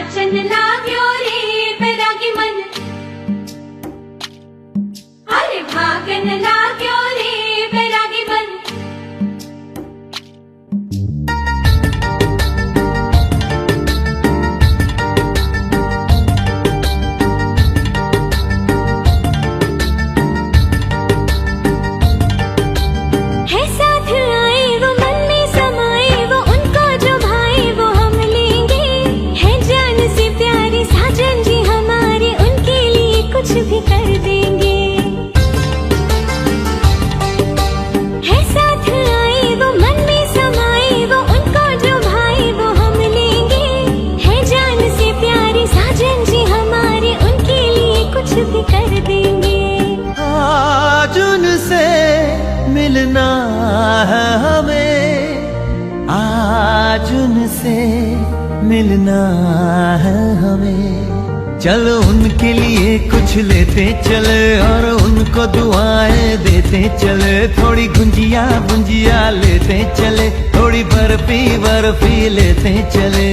नाचन लाग्यो रे बैरागी मन, अरे भागन लाग्यो रे बैरागी मन। है साथ आए वो मन में समाए, वो उनको जो भाए वो हम लेंगे। है जान से प्यारे साजन जी हमारे, उनके लिए कुछ भी कर देंगे। है साथ आए वो मन में समाए, वो उनको जो भाए वो हम लेंगे। है जान से प्यारे साजन जी हमारे, उनके लिए कुछ भी कर देंगे। आज उनसे मिलना है हमें, आज उनसे मिलना है हमें। चलो उनके लिए कुछ लेते चले और उनको दुआएं देते चले। थोड़ी गुंजिया गुंजिया लेते चले, थोड़ी बर्फी बर्फी लेते चले।